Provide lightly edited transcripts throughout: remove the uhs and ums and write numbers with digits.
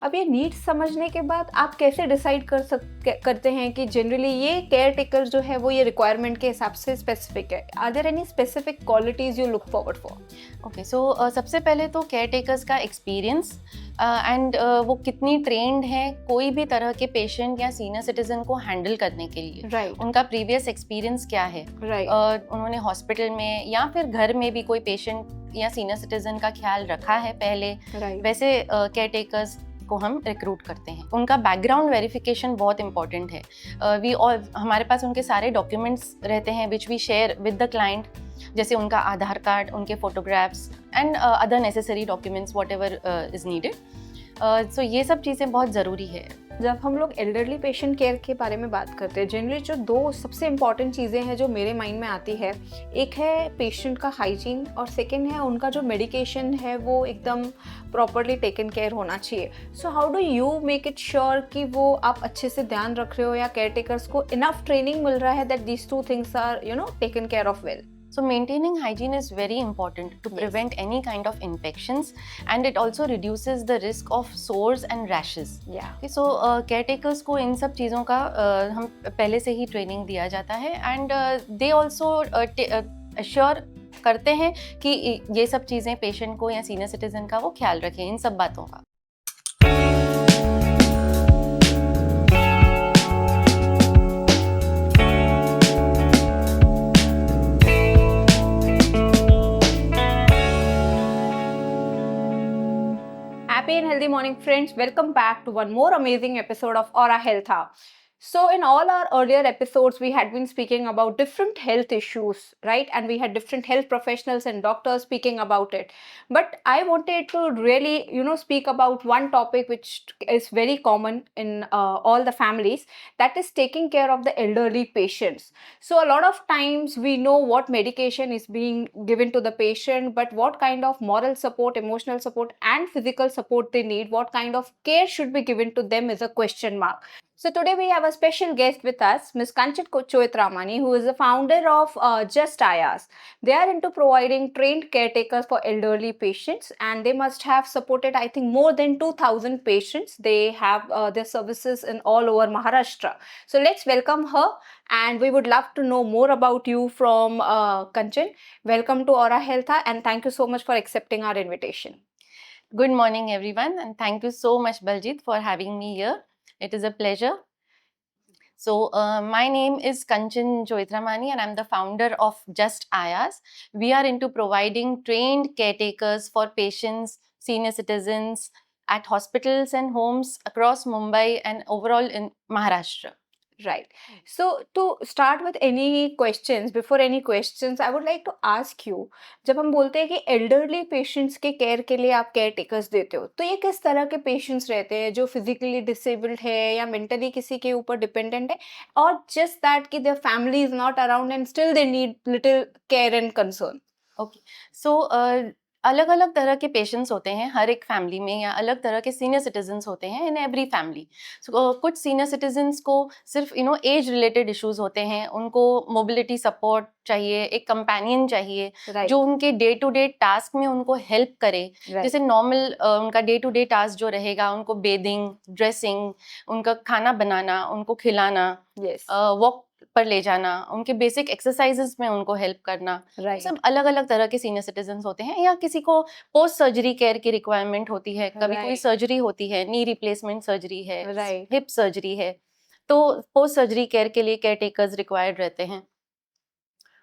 अब ये नीड्स समझने के बाद आप कैसे डिसाइड करते हैं कि जनरली ये केयर टेकर जो है वो ये रिक्वायरमेंट के हिसाब से स्पेसिफिक है? Are there any specific qualities you look forward for? Okay, so सबसे पहले तो केयर टेकर्स का एक्सपीरियंस एंड वो कितनी ट्रेंड है कोई भी तरह के पेशेंट या सीनियर सिटीजन को हैंडल करने के लिए। राइट, उनका प्रीवियस एक्सपीरियंस क्या है, राइट, उन्होंने हॉस्पिटल में या फिर घर में भी कोई पेशेंट या सीनियर सिटीजन का ख्याल रखा है पहले, राइट, वैसे केयर टेकर्स को हम रिक्रूट करते हैं। उनका बैकग्राउंड वेरिफिकेशन बहुत इंपॉर्टेंट है। वी ऑल हमारे पास उनके सारे डॉक्यूमेंट्स रहते हैं which we share with the client, जैसे उनका आधार कार्ड, उनके photographs and other necessary documents whatever is needed. So ये सब चीज़ें बहुत ज़रूरी है। जब हम लोग एल्डरली पेशेंट केयर के बारे में बात करते हैं, जनरली जो दो सबसे इम्पॉर्टेंट चीज़ें हैं जो मेरे माइंड में आती है, एक है पेशेंट का हाइजीन और सेकंड है उनका जो मेडिकेशन है वो एकदम प्रॉपरली टेकन केयर होना चाहिए। So how do you make it sure कि वो आप अच्छे से ध्यान रख रहे हो या केयर टेकर्स को इनफ ट्रेनिंग मिल रहा है that these two things are taken care of well? So maintaining hygiene is very important to prevent any kind of infections, and it also reduces the risk of sores and rashes. Yeah. Okay, so caretakers को इन सब चीज़ों का हम पहले से ही training दिया जाता है, and they also assure करते हैं कि ये सब चीज़ें पेशेंट को या सीनियर सिटीजन का वो ख्याल रखें इन सब बातों का। Happy and healthy morning, friends. Welcome back to one more amazing episode of Aura Health Hub. So in all our earlier episodes, we had been speaking about different health issues, right? And we had different health professionals and doctors speaking about it. But I wanted to really, speak about one topic which is very common in all the families, that is taking care of the elderly patients. So a lot of times we know what medication is being given to the patient, but what kind of moral support, emotional support, and physical support they need, what kind of care should be given to them is a question mark. So today we have a special guest with us, Ms. Kanchan Choitramani, who is the founder of Just Ayas. They are into providing trained caretakers for elderly patients, and they must have supported, I think, more than 2,000 patients. They have their services in all over Maharashtra. So let's welcome her, and we would love to know more about you from Kanchan. Welcome to Aura Health, and thank you so much for accepting our invitation. Good morning, everyone, and thank you so much, Baljit, for having me here. It is a pleasure. So, my name is Kanchan Choitramani, and I'm the founder of Just Ayas. We are into providing trained caretakers for patients, senior citizens at hospitals and homes across Mumbai and overall in Maharashtra. Right. So to start with any questions, before any questions, I would like to ask you, जब हम बोलते हैं कि elderly patients के care के लिए आप care takers देते हो, तो ये किस तरह के पेशेंट्स रहते हैं जो फिजिकली डिसेबल्ड है या मेंटली किसी के ऊपर डिपेंडेंट है, और जस्ट दैट कि their family is not around and still they need little care and concern? Okay, so अलग अलग तरह के पेशेंट्स होते हैं हर एक फैमिली में, या अलग तरह के सीनियर सिटीजन्स होते हैं इन एवरी फैमिली। कुछ सीनियर सिटीजन्स को सिर्फ एज रिलेटेड इश्यूज होते हैं, उनको मोबिलिटी सपोर्ट चाहिए, एक कंपेनियन चाहिए जो उनके डे टू डे टास्क में उनको हेल्प करे। जैसे नॉर्मल उनका डे टू डे टास्क जो रहेगा, उनको बेदिंग, ड्रेसिंग, उनका खाना बनाना, उनको खिलाना, वॉक पर ले जाना, उनके बेसिक एक्सरसाइजेस में उनको हेल्प करना, सब अलग अलग तरह के सीनियर सिटीजन्स होते हैं। या किसी को पोस्ट सर्जरी केयर की रिक्वायरमेंट होती है, कभी कोई सर्जरी होती है, नी रिप्लेसमेंट सर्जरी है, हिप सर्जरी है, तो पोस्ट सर्जरी केयर के लिए केयर टेकर्स रिक्वायर्ड रहते हैं।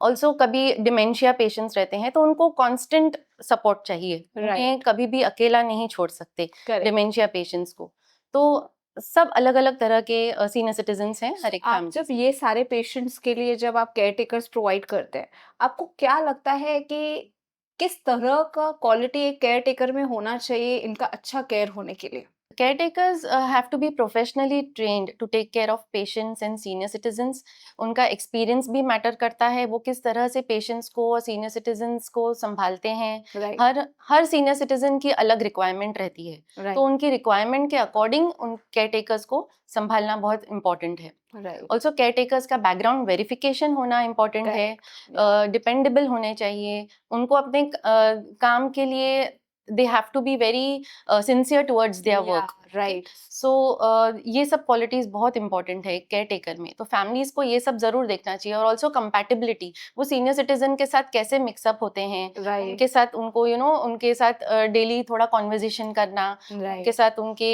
ऑल्सो कभी डिमेंशिया पेशेंट्स रहते हैं, तो उनको कांस्टेंट सपोर्ट चाहिए, उन्हें कभी भी अकेला नहीं छोड़ सकते डिमेंशिया पेशेंट्स को। तो सब अलग अलग तरह के सीनियर सिटीजन्स हैं हर एक फैमिली। जब ये सारे पेशेंट्स के लिए जब आप केयर टेकर्स प्रोवाइड करते हैं, आपको क्या लगता है कि किस तरह का क्वालिटी एक केयर टेकर में होना चाहिए इनका अच्छा केयर होने के लिए? Caretakers have to be professionally trained to take care of patients and senior citizens. उनका एक्सपीरियंस भी मैटर करता है, वो किस तरह से पेशेंट्स को और सीनियर सिटीजन्स को संभालते हैं। हर सीनियर सिटीजन की अलग रिक्वायरमेंट रहती है, तो उनकी रिक्वायरमेंट के अकॉर्डिंग उन केयरटेकर्स को संभालना बहुत इंपॉर्टेंट है। ऑल्सो केयरटेकर्स का बैकग्राउंड वेरिफिकेशन होना इम्पॉर्टेंट है, डिपेंडेबल होने चाहिए, उनको अपने काम के लिए they have to be very sincere towards their work. Right. So ये सब क्वालिटीज बहुत इंपॉर्टेंट है केयर टेकर में, तो फैमिलीज को ये सब जरूर देखना चाहिए। और ऑल्सो कंपैटिबिलिटी, वो सीनियर सिटीजन के साथ कैसे मिक्सअप होते हैं, राइट। उनके साथ उनको उनके साथ डेली थोड़ा कॉन्वर्जेशन करना, उनके राइट। साथ उनके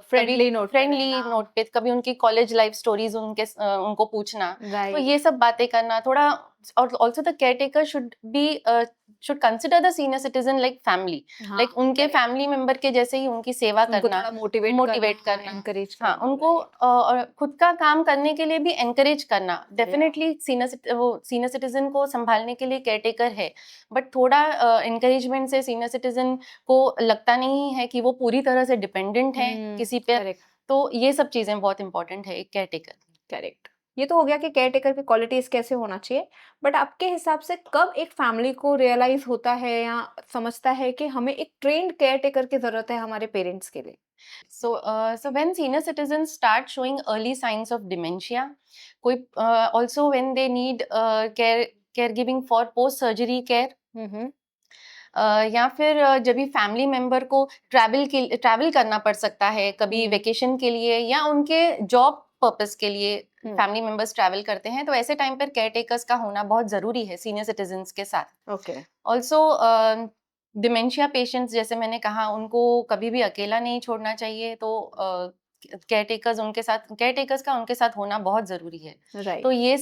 फ्रेंडली नोट पे फ्रेंडली रहना। नोट पे कभी उनकी कॉलेज लाइफ स्टोरीज उनको पूछना, तो राइट। ये सब बातें करना थोड़ा। और also the care taker should consider the senior citizen like family, हाँ, लाइक उनके correct। फैमिली मेंबर के जैसे ही उनकी सेवा उनको करना, थोड़ा मोटिवेट मोटिवेट करना, एनकरेज हाँ करना। उनको और खुद का काम करने के लिए भी एनकरेज करना। डेफिनेटली सीनियर सिटीजन को संभालने के लिए केयर टेकर है, बट थोड़ा एनकरेजमेंट से सीनियर सिटीजन को लगता नहीं है कि वो पूरी तरह से डिपेंडेंट है किसी पे। करेक्ट। तो ये सब चीजें बहुत इंपॉर्टेंट है एक केयर टेकर। करेक्ट। ये तो हो गया कि केयर टेकर की क्वालिटीज कैसे होना चाहिए, बट आपके हिसाब से कब एक फैमिली को रियलाइज होता है या समझता है कि हमें एक ट्रेन्ड केयर टेकर की जरूरत है हमारे पेरेंट्स के लिए? So when senior citizens start showing early signs of dementia, कोई also when they need caregiving for post surgery care, हम्म। या फिर जब भी फैमिली मेंबर को ट्रैवल करना पड़ सकता है कभी वेकेशन के लिए या उनके जॉब पर्पस के लिए, फैमिली मेंबर्स ट्रैवल करते हैं, तो ऐसे टाइम पर केयर टेकर्स का होना बहुत जरूरी है सीनियर सिटीजन्स के साथ। ओके। ऑल्सो डिमेंशिया पेशेंट्स, जैसे मैंने कहा, उनको कभी भी अकेला नहीं छोड़ना चाहिए, तो केयर टेकर्स का उनके साथ होना बहुत जरूरी है। राइट। तो ये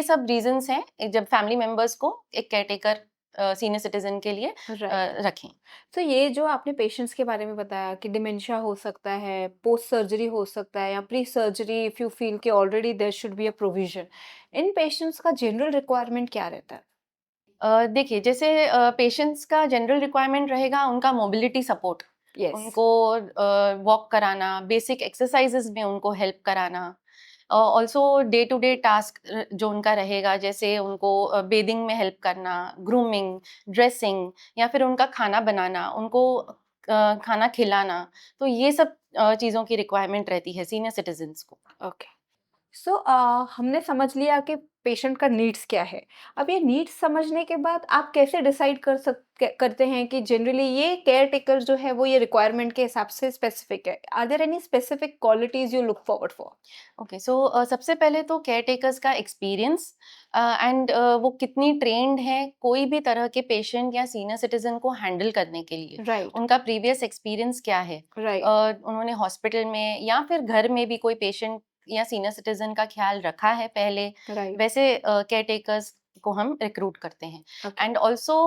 सब रीजंस हैं जब फैमिली मेंबर्स को एक केयर टेकर सीनियर सिटीजन के लिए राइट। रखें। तो ये जो आपने पेशेंट्स के बारे में बताया कि डिमेंशिया हो सकता है, पोस्ट सर्जरी हो सकता है या pre surgery, if you feel कि already there should be a provision, इन पेशेंट्स का जनरल रिक्वायरमेंट क्या रहता है? देखिए, जैसे पेशेंट्स का जनरल रिक्वायरमेंट रहेगा उनका मोबिलिटी सपोर्ट, यस। उनको वॉक कराना, बेसिक एक्सरसाइजेज में उनको हेल्प कराना, also day to day task जो उनका रहेगा, जैसे उनको बेदिंग में हेल्प करना, ग्रूमिंग, ड्रेसिंग, या फिर उनका खाना बनाना, उनको खाना खिलाना। तो ये सब चीज़ों की रिक्वायरमेंट रहती है सीनियर सिटीजन्स को। ओके। सो हमने समझ लिया कि पेशेंट का नीड्स क्या है। अब ये नीड्स समझने के बाद आप कैसे डिसाइड करते हैं कि जनरली ये केयर टेकर जो है वो ये रिक्वायरमेंट के हिसाब से स्पेसिफिक है? Are there any specific qualities you look forward for? Okay, so सबसे पहले तो केयर टेकर्स का एक्सपीरियंस एंड वो कितनी ट्रेंड है कोई भी तरह के पेशेंट या सीनियर सिटीजन को हैंडल करने के लिए। राइट। उनका प्रीवियस एक्सपीरियंस क्या है, राइट। उन्होंने हॉस्पिटल में या फिर घर में भी कोई पेशेंट या सीनियर सिटीजन का ख्याल रखा है पहले, राइट। वैसे केयर टेकर्स को हम रिक्रूट करते हैं। ओके। एंड ऑल्सो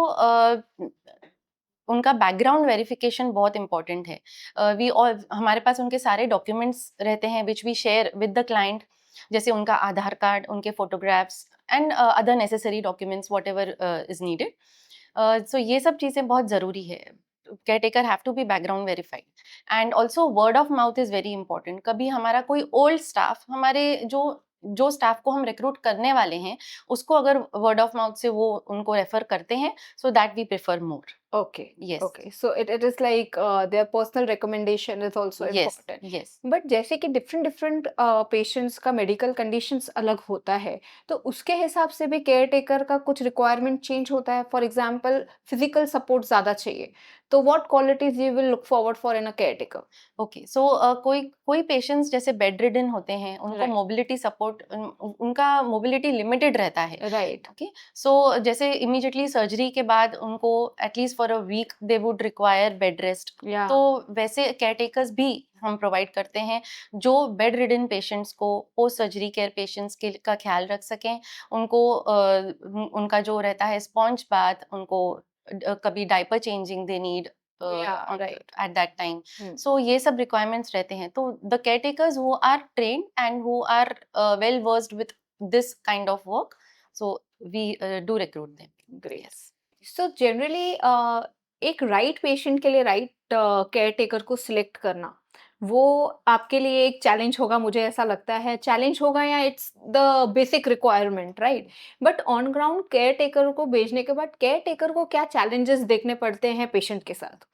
उनका बैकग्राउंड वेरिफिकेशन बहुत इंपॉर्टेंट है। वी ऑल हमारे पास उनके सारे डॉक्यूमेंट्स रहते हैं which we share with the client, जैसे उनका आधार कार्ड, उनके photographs and other necessary documents whatever is needed. So ये सब चीज़ें बहुत ज़रूरी है। Care taker have to be background verified. And also word of mouth is very important. कभी हमारा कोई ओल्ड स्टाफ, हमारे जो जो स्टाफ को हम रिक्रूट करने वाले हैं, उसको अगर वर्ड ऑफ माउथ से वो उनको रेफर करते हैं, so that we prefer more. Okay. Yes. Okay. So it is like their personal recommendation is also Yes. important. Yes. But जैसे कि डिफरेंट पेशेंट्स का मेडिकल कंडीशंस अलग होता है, तो उसके हिसाब से भी केयर टेकर का कुछ रिक्वायरमेंट चेंज होता है। फॉर एग्जांपल फिजिकल सपोर्ट ज़्यादा चाहिए, तो what qualities you will look forward for in a care taker? Okay, so कोई कोई पेशेंट्स जैसे बेड रिडन होते हैं, उनको Right. मोबिलिटी सपोर्ट, उनका मोबिलिटी लिमिटेड रहता है। राइट। ओके, सो जैसे इमीडिएटली सर्जरी के बाद उनको at least for a week they would require bed rest. या तो वैसे केयर टेकर्स भी हम प्रोवाइड करते हैं जो बेड रिडन पेशेंट्स को, पोस्ट सर्जरी केयर पेशेंट्स के का ख्याल रख सकें। उनको उनका जो रहता है स्पॉन्ज बाथ, उनको कभी diaper changing they need Yeah, right. at that time. Hmm. So ये सब requirements रहते हैं। तो the caretakers who are trained and who are well versed with this kind of work, so we do recruit them. Great. Yes. So generally एक right patient के लिए right care taker को select करना, वो आपके लिए एक चैलेंज होगा, मुझे ऐसा लगता है। चैलेंज होगा या it's the basic requirement, right? But on ground care taker को भेजने के बाद केयर टेकर को क्या चैलेंजेस देखने पड़ते हैं पेशेंट के साथ?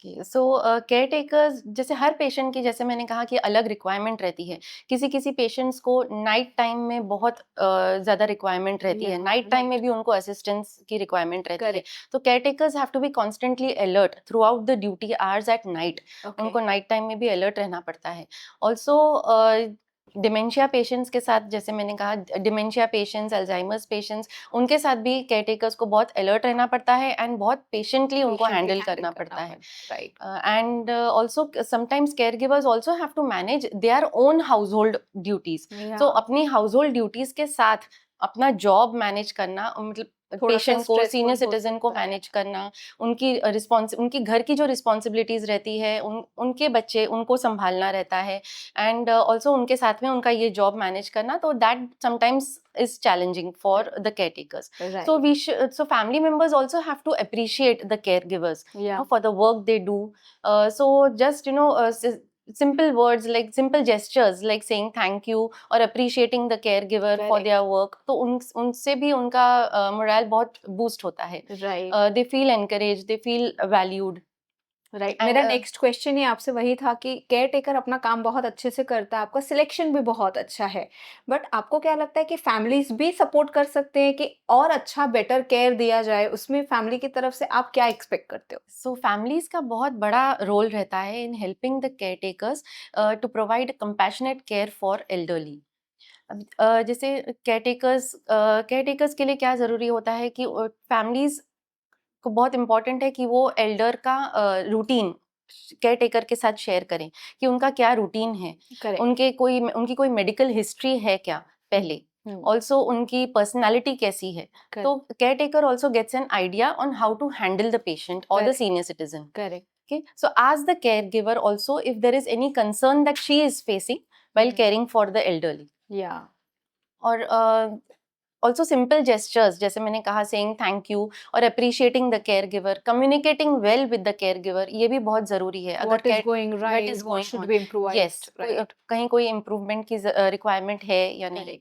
सो केयर टेकर्स, जैसे हर पेशेंट की, जैसे मैंने कहा कि अलग रिक्वायरमेंट रहती है। किसी किसी पेशेंट्स को नाइट टाइम में बहुत ज़्यादा रिक्वायरमेंट रहती है, Yeah, नाइट टाइम में right. भी उनको असिस्टेंस की रिक्वायरमेंट रहती है। Correct. तो care takers have to be constantly alert throughout the duty hours at night. Okay. उनको नाइट टाइम में भी अलर्ट रहना पड़ता है। ऑल्सो डिमेंशिया पेशेंट्स के साथ, जैसे मैंने कहा, डिमेंशिया पेशेंट्स, अल्जाइमर्स पेशेंट्स, उनके साथ भी केयर टेकर्स को बहुत अलर्ट रहना पड़ता है एंड बहुत पेशेंटली उनको Patiently हैंडल handle करना करना पड़ता है। पड़ता है, right. And also sometimes caregivers also have to manage their own household duties. So Yeah. अपनी household duties के साथ अपना job manage करना, मतलब थोड़ा सा पेशेंट को, सीनियर stressful हो सिटीजन को सकता है. मैनेज करना, उनकी उनकी घर की जो रिस्पॉन्सिबिलिटीज रहती है, उनके बच्चे, उनको संभालना रहता है, एंड ऑल्सो उनके साथ में उनका ये जॉब मैनेज करना, तो that sometimes is challenging for the caretakers. Right. So family members also have to appreciate the caregivers, Yeah. for the work they do. So just simple words, like simple gestures like saying thank you or appreciating the caregiver for Correct. their work, तो उनसे भी उनका moral बहुत boost होता है। Right. They feel encouraged, they feel valued. Right, And मेरा next question ही आपसे वही था कि केयर टेकर अपना काम बहुत अच्छे से करता है, आपका सिलेक्शन भी बहुत अच्छा है, बट आपको क्या लगता है कि फैमिलीज भी सपोर्ट कर सकते हैं कि और अच्छा बेटर केयर दिया जाए, उसमें फैमिली की तरफ से आप क्या एक्सपेक्ट करते हो? सो फैमिलीज का बहुत बड़ा रोल रहता है in helping the caretakers to provide compassionate care for elderly. जैसे केयर टेकर्स के लिए क्या ज़रूरी होता है कि फैमिलीज को बहुत इम्पोर्टेंट है कि वो एल्डर का रूटीन केयर टेकर के साथ शेयर करें कि उनका क्या रूटीन है, करेक्ट. उनकी कोई मेडिकल हिस्ट्री है क्या पहले, ऑल्सो उनकी पर्सनालिटी कैसी है। तो care taker also gets an idea on how to handle the patient और the Correct. Senior citizen. Correct. Okay, so ask the caregiver also if there is any concern that she is facing while caring for the elderly. या. और also simple gestures, जैसे मैंने कहा, saying thank you और appreciating the caregiver, communicating well with the caregiver, ये भी बहुत जरूरी है। What is going right, is what going should on, be improved, yes, right. कहीं कोई इम्प्रूवमेंट की रिक्वायरमेंट है या नहीं।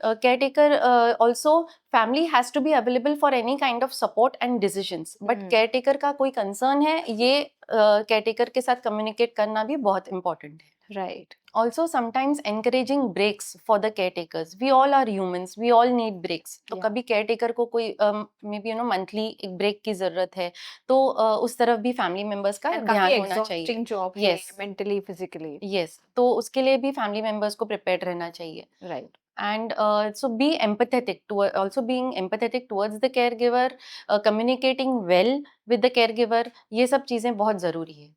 Caretaker also, family has to be available for any kind of support and decisions, but caretaker का कोई concern है, ये केयरटेकर के साथ कम्युनिकेट करना भी बहुत इंपॉर्टेंट है। Right. Also sometimes encouraging breaks for the caretakers. We all are humans, we all need breaks. तो Yeah. कभी caretaker को कोई मे बी मंथली एक ब्रेक की जरूरत है, तो उस तरफ भी फैमिली मेंबर्स का ध्यान होना चाहिए। एग्जॉस्टिंग जॉब है, मेंटली फिजिकली. यस, तो उसके लिए भी फैमिली मेंबर्स को प्रिपेयर्ड रहना चाहिए। Right. And so be empathetic to also being empathetic towards the caregiver, communicating well with the caregiver, ये सब चीजें बहुत जरूरी है।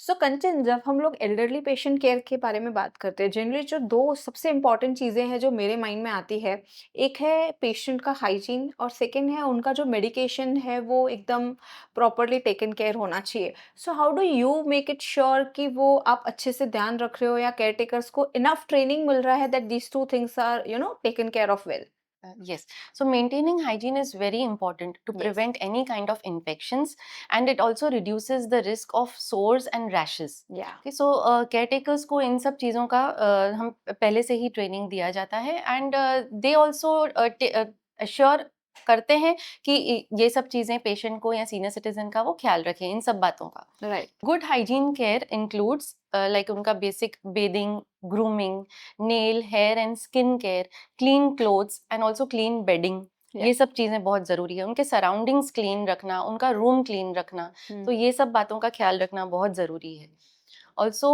सो कंचन, जब हम लोग एल्डरली पेशेंट केयर के बारे में बात करते हैं, जनरली जो दो सबसे इम्पॉर्टेंट चीज़ें हैं जो मेरे माइंड में आती है, एक है पेशेंट का हाइजीन और सेकंड है उनका जो मेडिकेशन है वो एकदम प्रॉपरली टेकन केयर होना चाहिए. So how do you make it sure कि वो आप अच्छे से ध्यान रख रहे हो या केयर टेकर्स को इनफ ट्रेनिंग मिल रहा है that these two things are taken care of well? Yes, so maintaining hygiene is very important to Yes. prevent any kind of infections, and it also reduces the risk of sores and rashes. या. Okay, so caretakers को इन सब चीज़ों का हम पहले से ही training दिया जाता है, एंड दे ऑल्सो अश्योर करते हैं कि ये सब चीज़ें पेशेंट को या सीनियर सिटीजन का वो ख्याल रखें इन सब बातों का। Right. Good hygiene care includes like उनका basic bathing, grooming, nail, hair and skin care, clean clothes and also clean bedding. Yeah. ये सब चीज़ें बहुत ज़रूरी है। उनके सराउंडिंग्स क्लीन रखना, उनका रूम क्लीन रखना, तो ये सब बातों का ख्याल रखना बहुत ज़रूरी है। ऑल्सो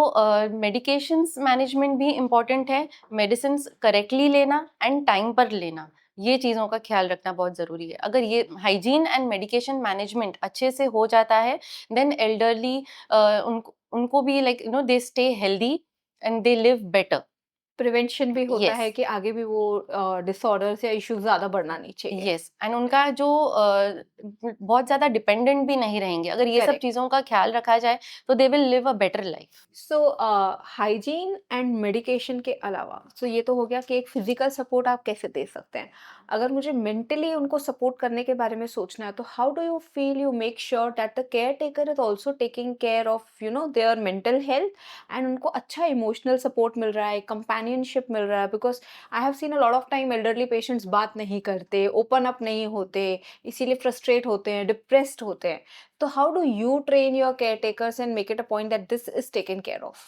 मेडिकेशंस मैनेजमेंट भी इम्पॉर्टेंट है। मेडिसिन करेक्टली लेना एंड टाइम पर लेना, ये चीज़ों का ख्याल रखना बहुत ज़रूरी है। अगर ये हाइजीन एंड मेडिकेशन मैनेजमेंट अच्छे से हो जाता है, देन एल्डरली उनको भी they stay healthy and they live better. Prevention भी होता Yes. है कि आगे भी वो डिसऑर्डर्स या इश्यूज ज्यादा बढ़ना नहीं चाहिए. यस, एंड उनका जो बहुत ज्यादा डिपेंडेंट भी नहीं रहेंगे अगर ये सब Correct. चीजों का ख्याल रखा जाए, तो they will live a better life. So hygiene and medication के अलावा, सो ये तो हो गया कि एक फिजिकल सपोर्ट आप कैसे दे सकते हैं. अगर मुझे मेंटली उनको सपोर्ट करने के बारे में सोचना है, तो how do you feel you make sure that the care taker is also taking care of their mental health and उनको अच्छा इमोशनल सपोर्ट मिल रहा है, कंपेनियनशिप कंपेनियनशिप मिल रहा है, because I have seen a lot of time elderly patients बात नहीं करते, open up नहीं होते, इसीलिए फ्रस्ट्रेट होते हैं, डिप्रेस्ड होते हैं. तो how do you train your care takers and make it a point that this is taken care of?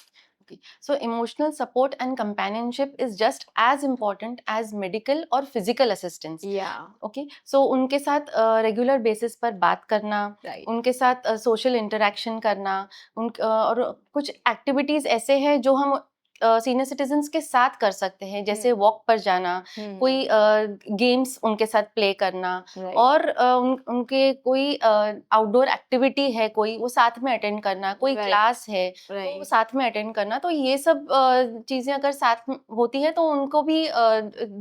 Okay. So emotional support and companionship is just as important as medical or physical assistance. या. Okay so उनके साथ regular basis पर बात करना, right. उनके साथ social interaction करना, और कुछ एक्टिविटीज ऐसे हैं जो हम सीनियर सिटीजन्स के साथ कर सकते हैं, जैसे वॉक पर जाना, कोई गेम्स उनके साथ प्ले करना, और उनके कोई आउटडोर एक्टिविटी है कोई, वो साथ में अटेंड करना, कोई Right. क्लास है तो वो राइट. साथ में अटेंड करना. तो ये सब चीजें अगर साथ में होती है तो उनको भी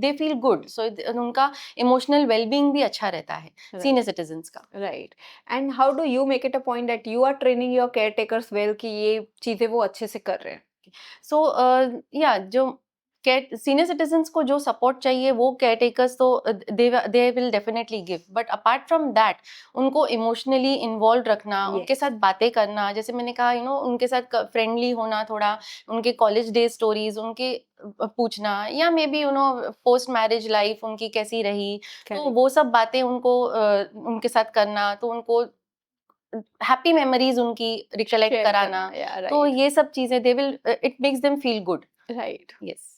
दे फील गुड, सो उनका इमोशनल वेलबींग भी अच्छा रहता है सीनियर सिटीजन्स का. Right. And how do you make it a point that you are training your caretakers well, कि ये चीजें वो अच्छे से कर रहे हैं? सो या जो केयर सीनियर सिटीजन्स को जो सपोर्ट चाहिए वो केयर टेकर्स तो they will definitely give, but apart from that उनको इमोशनली इन्वॉल्व रखना, Yes. उनके साथ बातें करना, जैसे मैंने कहा उनके साथ फ्रेंडली होना, थोड़ा उनके कॉलेज डे स्टोरीज उनके पूछना, या may be post marriage life उनकी कैसी रही, तो Correct. वो सब बातें उनको उनके साथ करना, तो उनको हैप्पी मेमोरीज उनकी रिकलेक्ट Share कराना. करना. Yeah, तो right. ये सब चीजें they will it makes them feel good. Right. Yes.